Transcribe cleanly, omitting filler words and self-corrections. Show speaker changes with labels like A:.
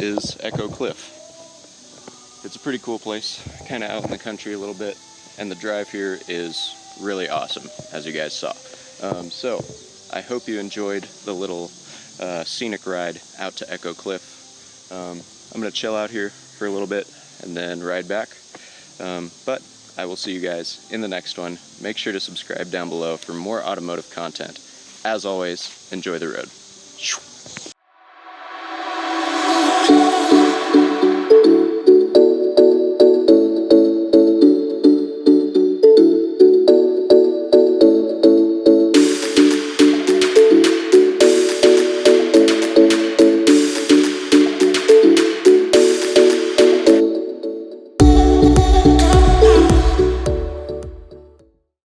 A: is Echo Cliff. It's a pretty cool place, kind of out in the country a little bit, and the drive here is really awesome, as you guys saw. So, I hope you enjoyed the little scenic ride out to Echo Cliff. I'm going to chill out here for a little bit and then ride back. But I will see you guys in the next one. Make sure to subscribe down below for more automotive content. As always, enjoy the road.